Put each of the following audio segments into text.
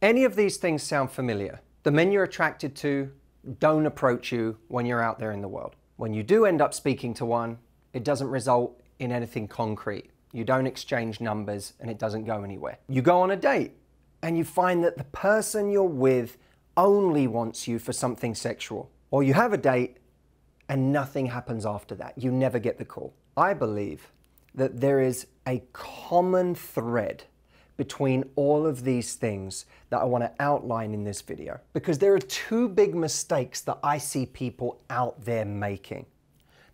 Any of these things sound familiar? The men you're attracted to don't approach you when you're out there in the world. When you do end up speaking to one, it doesn't result in anything concrete. You don't exchange numbers and it doesn't go anywhere. You go on a date and you find that the person you're with only wants you for something sexual. Or you have a date and nothing happens after that. You never get the call. I believe that there is a common thread between all of these things that I want to outline in this video. Because there are two big mistakes that I see people out there making.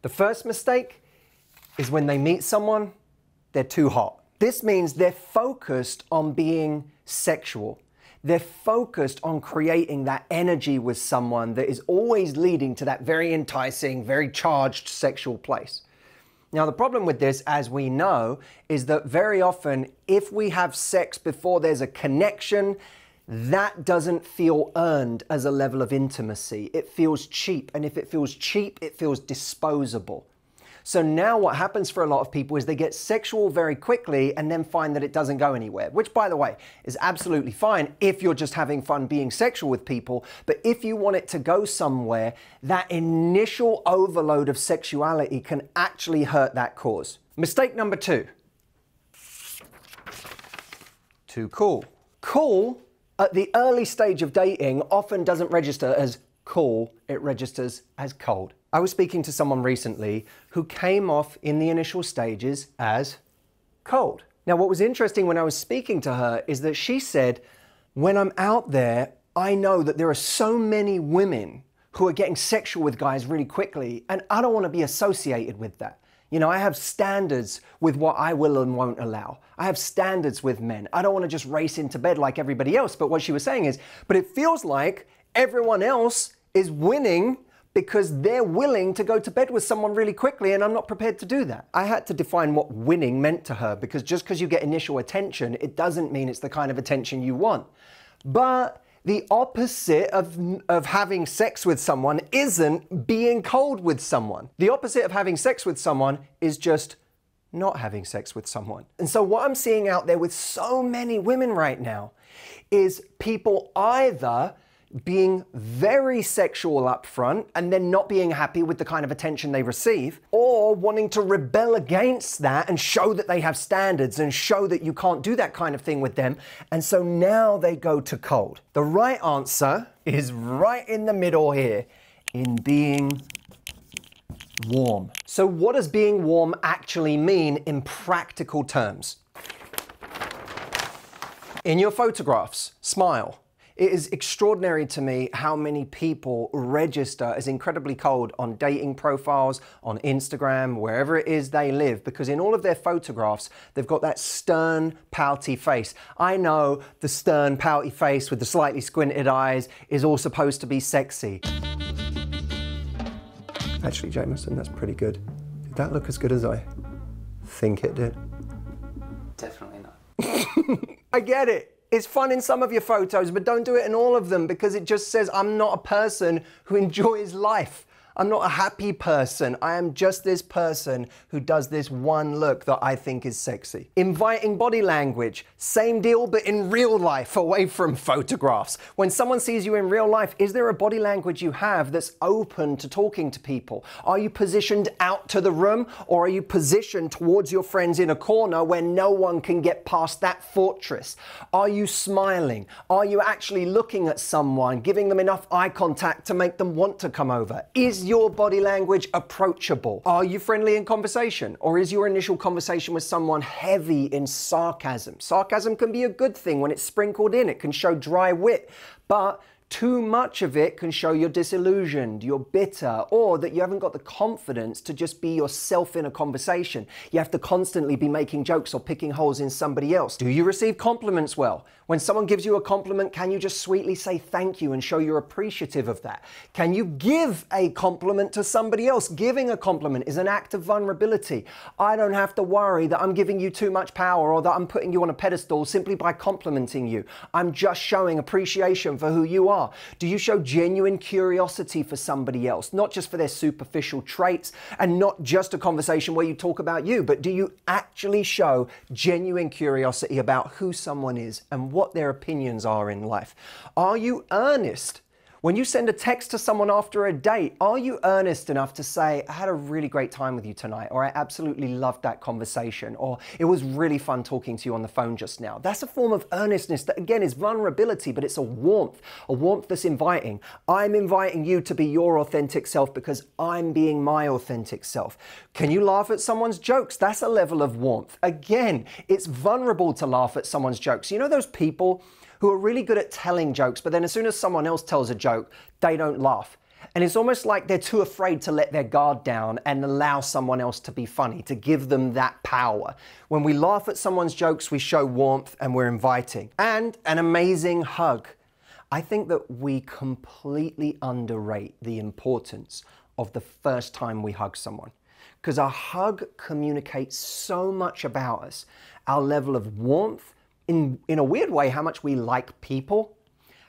The first mistake is when they meet someone, they're too hot. This means they're focused on being sexual. They're focused on creating that energy with someone that is always leading to that very enticing, very charged sexual place. Now, the problem with this, as we know, is that very often if we have sex before there's a connection, that doesn't feel earned as a level of intimacy. It feels cheap. And if it feels cheap, it feels disposable. So now what happens for a lot of people is they get sexual very quickly and then find that it doesn't go anywhere, which, by the way, is absolutely fine if you're just having fun being sexual with people. But if you want it to go somewhere, that initial overload of sexuality can actually hurt that cause. Mistake number two. Too cool. Cool at the early stage of dating often doesn't register as cool, it registers as cold. I was speaking to someone recently who came off in the initial stages as cold. Now, what was interesting when I was speaking to her is that she said, when I'm out there, I know that there are so many women who are getting sexual with guys really quickly, and I don't want to be associated with that. You know, I have standards with what I will and won't allow. I have standards with men. I don't want to just race into bed like everybody else. But what she was saying is, but it feels like everyone else is winning because they're willing to go to bed with someone really quickly, and I'm not prepared to do that. I had to define what winning meant to her, because just because you get initial attention, it doesn't mean it's the kind of attention you want. But the opposite of having sex with someone isn't being cold with someone. The opposite of having sex with someone is just not having sex with someone. And so what I'm seeing out there with so many women right now is people either being very sexual up front and then not being happy with the kind of attention they receive, or wanting to rebel against that and show that they have standards and show that you can't do that kind of thing with them. And so now they go to cold. The right answer is right in the middle here, in being warm. So what does being warm actually mean in practical terms? In your photographs, smile. It is extraordinary to me how many people register as incredibly cold on dating profiles, on Instagram, wherever it is they live, because in all of their photographs, they've got that stern, pouty face. I know the stern, pouty face with the slightly squinted eyes is all supposed to be sexy. Actually, Jameson, that's pretty good. Did that look as good as I think it did? Definitely not. I get it. It's fun in some of your photos, but don't do it in all of them, because it just says I'm not a person who enjoys life. I'm not a happy person. I am just this person who does this one look that I think is sexy. Inviting body language, same deal, but in real life, away from photographs. When someone sees you in real life, is there a body language you have that's open to talking to people? Are you positioned out to the room, or are you positioned towards your friends in a corner where no one can get past that fortress? Are you smiling? Are you actually looking at someone, giving them enough eye contact to make them want to come over? Is your body language approachable? Are you friendly in conversation? Or is your initial conversation with someone heavy in sarcasm? Sarcasm can be a good thing when it's sprinkled in. It can show dry wit, but too much of it can show you're disillusioned, you're bitter, or that you haven't got the confidence to just be yourself in a conversation. You have to constantly be making jokes or picking holes in somebody else. Do you receive compliments well? When someone gives you a compliment, can you just sweetly say thank you and show you're appreciative of that? Can you give a compliment to somebody else? Giving a compliment is an act of vulnerability. I don't have to worry that I'm giving you too much power or that I'm putting you on a pedestal simply by complimenting you. I'm just showing appreciation for who you are. are? Do you show genuine curiosity for somebody else, not just for their superficial traits and not just a conversation where you talk about you, but do you actually show genuine curiosity about who someone is and what their opinions are in life? Are you earnest? When you send a text to someone after a date, are you earnest enough to say, I had a really great time with you tonight, or I absolutely loved that conversation, or it was really fun talking to you on the phone just now? That's a form of earnestness that, again, is vulnerability, but it's a warmth that's inviting. I'm inviting you to be your authentic self because I'm being my authentic self. Can you laugh at someone's jokes? That's a level of warmth. Again, it's vulnerable to laugh at someone's jokes. You know those people who are really good at telling jokes, but then as soon as someone else tells a joke, they don't laugh. And it's almost like they're too afraid to let their guard down and allow someone else to be funny, to give them that power. When we laugh at someone's jokes, we show warmth and we're inviting. And an amazing hug. I think that we completely underrate the importance of the first time we hug someone. Because a hug communicates so much about us, our level of warmth, in a weird way, how much we like people,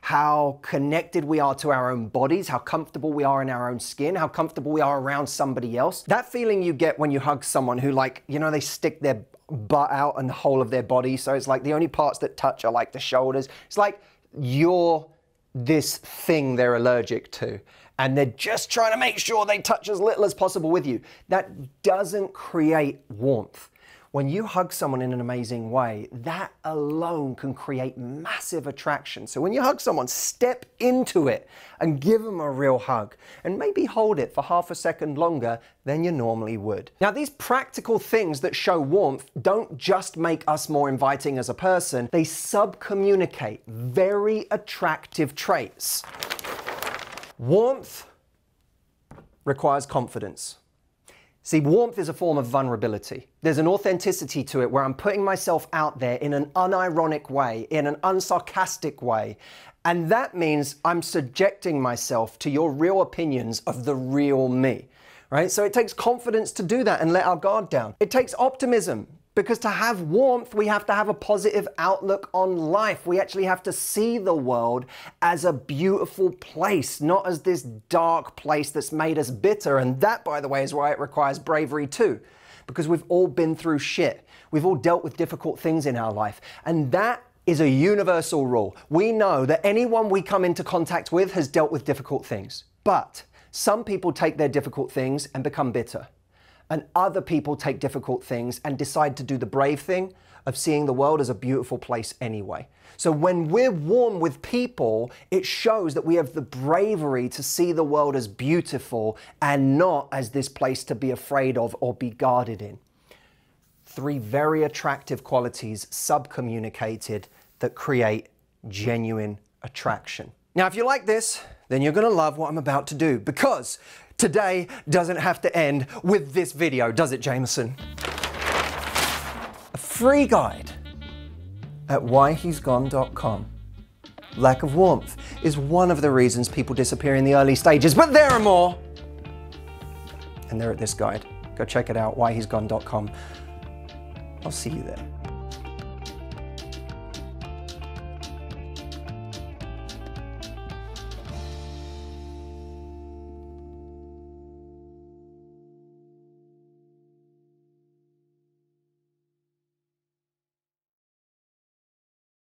how connected we are to our own bodies, how comfortable we are in our own skin, how comfortable we are around somebody else. That feeling you get when you hug someone who, like, you know, they stick their butt out and the whole of their body, so it's like the only parts that touch are like the shoulders. It's like you're this thing they're allergic to, and they're just trying to make sure they touch as little as possible with you. That doesn't create warmth. When you hug someone in an amazing way, that alone can create massive attraction. So when you hug someone, step into it and give them a real hug and maybe hold it for half a second longer than you normally would. Now, these practical things that show warmth don't just make us more inviting as a person, they subcommunicate very attractive traits. Warmth requires confidence. See, warmth is a form of vulnerability. There's an authenticity to it where I'm putting myself out there in an unironic way, in an unsarcastic way. And that means I'm subjecting myself to your real opinions of the real me, right? So it takes confidence to do that and let our guard down. It takes optimism, because to have warmth, we have to have a positive outlook on life. We actually have to see the world as a beautiful place, not as this dark place that's made us bitter. And that, by the way, is why it requires bravery too, because we've all been through shit. We've all dealt with difficult things in our life. And that is a universal rule. We know that anyone we come into contact with has dealt with difficult things. But some people take their difficult things and become bitter. And other people take difficult things and decide to do the brave thing of seeing the world as a beautiful place anyway. So when we're warm with people, it shows that we have the bravery to see the world as beautiful and not as this place to be afraid of or be guarded in. Three very attractive qualities subcommunicated that create genuine attraction. Now, if you like this, then you're going to love what I'm about to do, because today doesn't have to end with this video, does it, Jameson? A free guide at whyhe'sgone.com. Lack of warmth is one of the reasons people disappear in the early stages, but there are more. And they're at this guide. Go check it out, whyhe'sgone.com. I'll see you there.